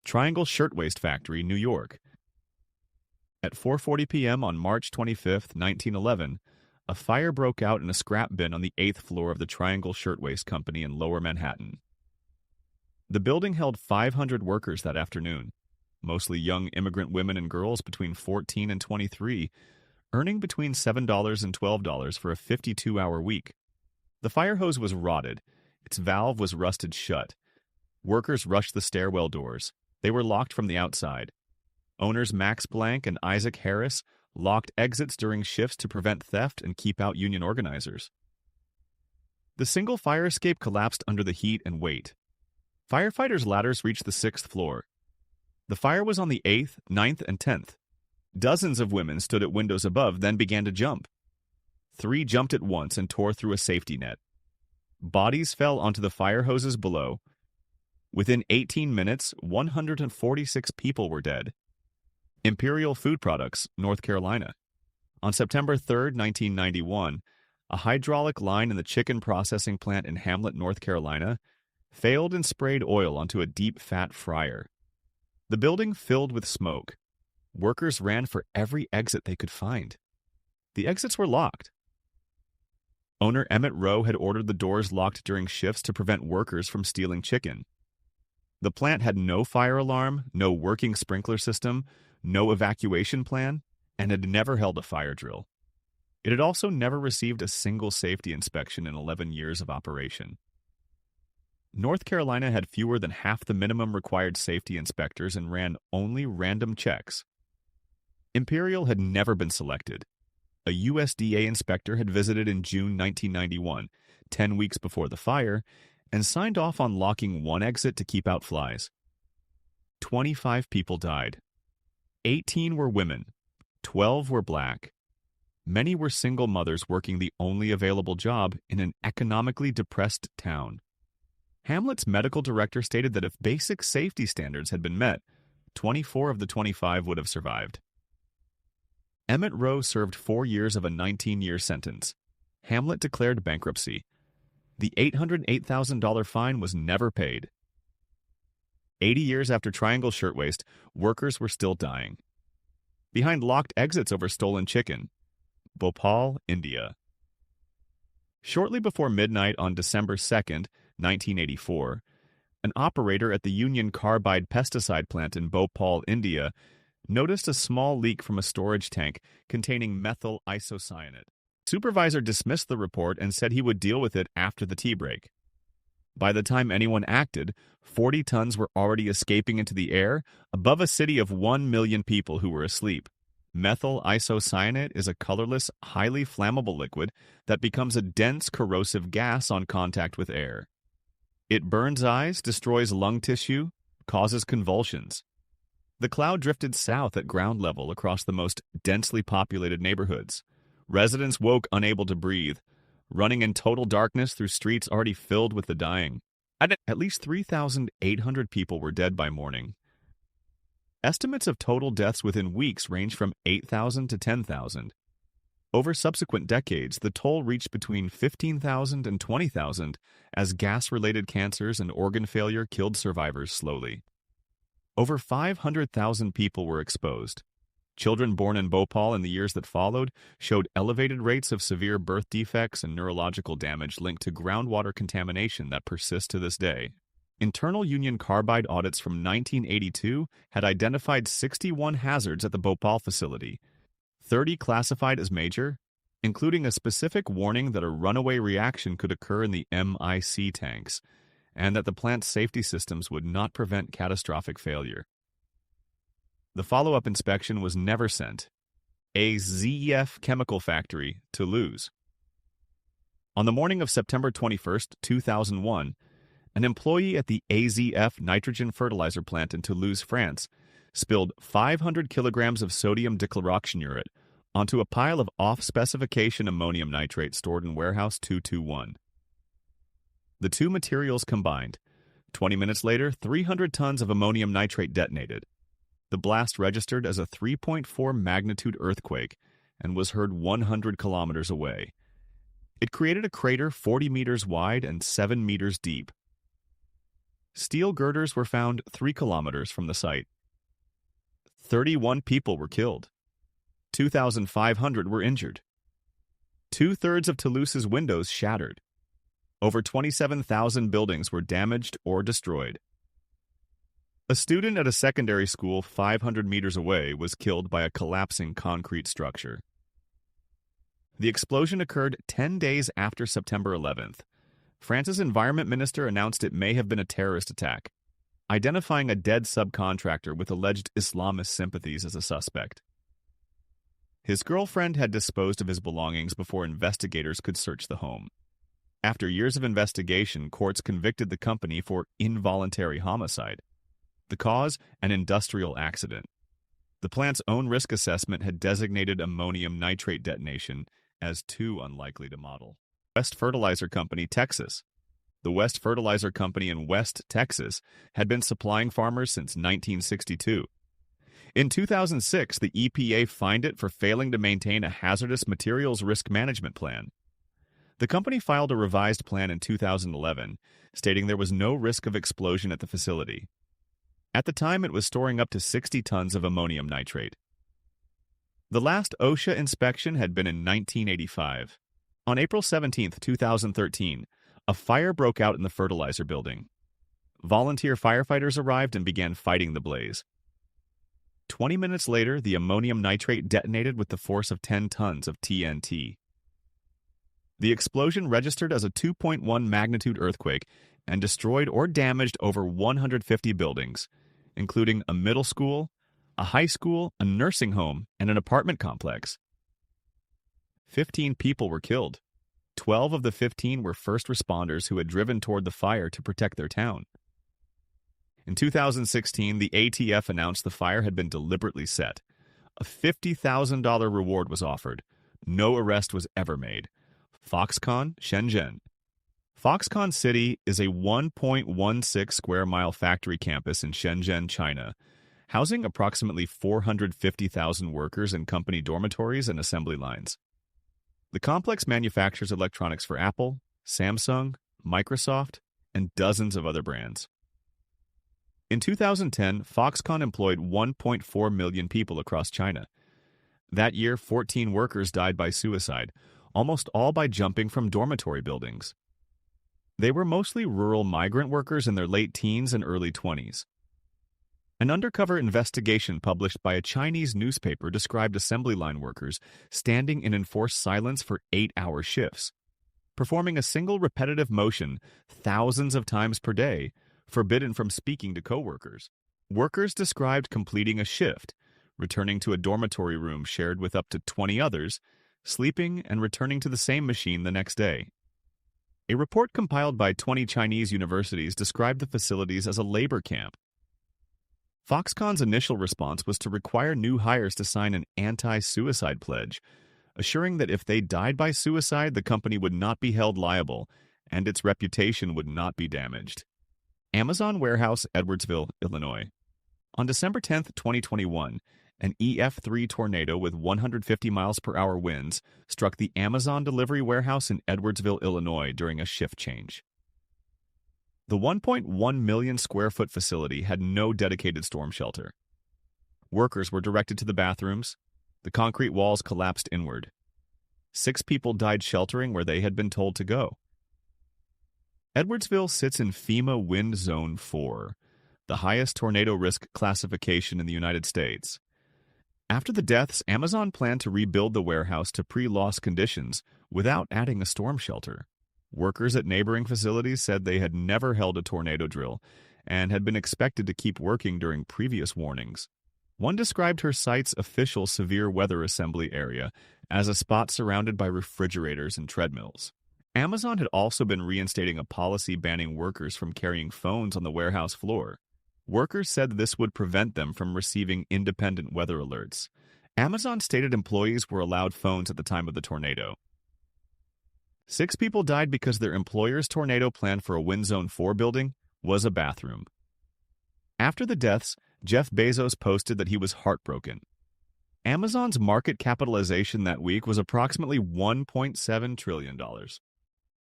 Triangle Shirtwaist Factory, New York. At 4:40 p.m. on March 25, 1911, a fire broke out in a scrap bin on the 8th floor of the Triangle Shirtwaist Company in Lower Manhattan. The building held 500 workers that afternoon, mostly young immigrant women and girls between 14 and 23, earning between $7 and $12 for a 52-hour week. The fire hose was rotted. Its valve was rusted shut. Workers rushed the stairwell doors. They were locked from the outside. Owners Max Blank and Isaac Harris locked exits during shifts to prevent theft and keep out union organizers. The single fire escape collapsed under the heat and weight. Firefighters' ladders reached the 6th floor. The fire was on the 8th, 9th, and 10th. Dozens of women stood at windows above, then began to jump. 3 jumped at once and tore through a safety net. Bodies fell onto the fire hoses below. Within 18 minutes, 146 people were dead. Imperial Food Products, North Carolina. On September 3, 1991, a hydraulic line in the chicken processing plant in Hamlet, North Carolina, failed and sprayed oil onto a deep fat fryer. The building filled with smoke. Workers ran for every exit they could find. The exits were locked. Owner Emmett Rowe had ordered the doors locked during shifts to prevent workers from stealing chicken. The plant had no fire alarm, no working sprinkler system, no evacuation plan, and had never held a fire drill. It had also never received a single safety inspection in 11 years of operation. North Carolina had fewer than half the minimum required safety inspectors and ran only random checks. Imperial had never been selected. A USDA inspector had visited in June 1991, 10 weeks before the fire, and signed off on locking one exit to keep out flies. 25 people died. 18 were women. 12 were black. Many were single mothers working the only available job in an economically depressed town. Hamlet's medical director stated that if basic safety standards had been met, 24 of the 25 would have survived. Emmett Rowe served 4 years of a 19-year sentence. Hamlet declared bankruptcy. The $808,000 fine was never paid. 80 years after Triangle Shirtwaist, workers were still dying. Behind locked exits over stolen chicken. Bhopal, India. Shortly before midnight on December 2nd, 1984, an operator at the Union Carbide pesticide plant in Bhopal, India, noticed a small leak from a storage tank containing methyl isocyanate. Supervisor dismissed the report and said he would deal with it after the tea break. By the time anyone acted, 40 tons were already escaping into the air above a city of 1 million people who were asleep. Methyl isocyanate is a colorless, highly flammable liquid that becomes a dense, corrosive gas on contact with air. It burns eyes, destroys lung tissue, causes convulsions. The cloud drifted south at ground level across the most densely populated neighborhoods. Residents woke unable to breathe, running in total darkness through streets already filled with the dying. At least 3,800 people were dead by morning. Estimates of total deaths within weeks range from 8,000 to 10,000. Over subsequent decades, the toll reached between 15,000 and 20,000 as gas-related cancers and organ failure killed survivors slowly. Over 500,000 people were exposed. Children born in Bhopal in the years that followed showed elevated rates of severe birth defects and neurological damage linked to groundwater contamination that persists to this day. Internal Union Carbide audits from 1982 had identified 61 hazards at the Bhopal facility, 30 classified as major, including a specific warning that a runaway reaction could occur in the MIC tanks, and that the plant's safety systems would not prevent catastrophic failure. The follow-up inspection was never sent. A ZEF chemical factory, Toulouse. On the morning of September 21, 2001, an employee at the AZF nitrogen fertilizer plant in Toulouse, France, spilled 500 kilograms of sodium dichloroxyurate onto a pile of off-specification ammonium nitrate stored in warehouse 221. The two materials combined. 20 minutes later, 300 tons of ammonium nitrate detonated. The blast registered as a 3.4 magnitude earthquake and was heard 100 kilometers away. It created a crater 40 meters wide and 7 meters deep. Steel girders were found 3 kilometers from the site. 31 people were killed. 2,500 were injured. Two-thirds of Toulouse's windows shattered. Over 27,000 buildings were damaged or destroyed. A student at a secondary school 500 meters away was killed by a collapsing concrete structure. The explosion occurred 10 days after September 11th. France's environment minister announced it may have been a terrorist attack, identifying a dead subcontractor with alleged Islamist sympathies as a suspect. His girlfriend had disposed of his belongings before investigators could search the home. After years of investigation, courts convicted the company for involuntary homicide. The cause, an industrial accident. The plant's own risk assessment had designated ammonium nitrate detonation as too unlikely to model. West Fertilizer Company, Texas. The West Fertilizer Company in West Texas had been supplying farmers since 1962. In 2006, the EPA fined it for failing to maintain a hazardous materials risk management plan. The company filed a revised plan in 2011, stating there was no risk of explosion at the facility. At the time, it was storing up to 60 tons of ammonium nitrate. The last OSHA inspection had been in 1985. On April 17, 2013, a fire broke out in the fertilizer building. Volunteer firefighters arrived and began fighting the blaze. 20 minutes later, the ammonium nitrate detonated with the force of 10 tons of TNT. The explosion registered as a 2.1 magnitude earthquake and destroyed or damaged over 150 buildings, including a middle school, a high school, a nursing home, and an apartment complex. 15 people were killed. 12 of the 15 were first responders who had driven toward the fire to protect their town. In 2016, the ATF announced the fire had been deliberately set. A $50,000 reward was offered. No arrest was ever made. Foxconn, Shenzhen. Foxconn City is a 1.16 square mile factory campus in Shenzhen, China, housing approximately 450,000 workers in company dormitories and assembly lines. The complex manufactures electronics for Apple, Samsung, Microsoft, and dozens of other brands. In 2010, Foxconn employed 1.4 million people across China. That year, 14 workers died by suicide, almost all by jumping from dormitory buildings. They were mostly rural migrant workers in their late teens and early 20s. An undercover investigation published by a Chinese newspaper described assembly line workers standing in enforced silence for 8-hour shifts, performing a single repetitive motion thousands of times per day, forbidden from speaking to coworkers. Workers described completing a shift, returning to a dormitory room shared with up to 20 others, sleeping and returning to the same machine the next day. A report compiled by 20 Chinese universities described the facilities as a labor camp. Foxconn's initial response was to require new hires to sign an anti-suicide pledge, assuring that if they died by suicide, the company would not be held liable and its reputation would not be damaged. Amazon Warehouse, Edwardsville, Illinois. On December 10, 2021, an EF3 tornado with 150 miles per hour winds struck the Amazon delivery warehouse in Edwardsville, Illinois during a shift change. The 1.1 million square foot facility had no dedicated storm shelter. Workers were directed to the bathrooms. The concrete walls collapsed inward. 6 people died sheltering where they had been told to go. Edwardsville sits in FEMA Wind Zone 4, the highest tornado risk classification in the United States. After the deaths, Amazon planned to rebuild the warehouse to pre-loss conditions without adding a storm shelter. Workers at neighboring facilities said they had never held a tornado drill and had been expected to keep working during previous warnings. One described her site's official severe weather assembly area as a spot surrounded by refrigerators and treadmills. Amazon had also been reinstating a policy banning workers from carrying phones on the warehouse floor. Workers said this would prevent them from receiving independent weather alerts. Amazon stated employees were allowed phones at the time of the tornado. 6 people died because their employer's tornado plan for a Wind Zone 4 building was a bathroom. After the deaths, Jeff Bezos posted that he was heartbroken. Amazon's market capitalization that week was approximately $1.7 trillion.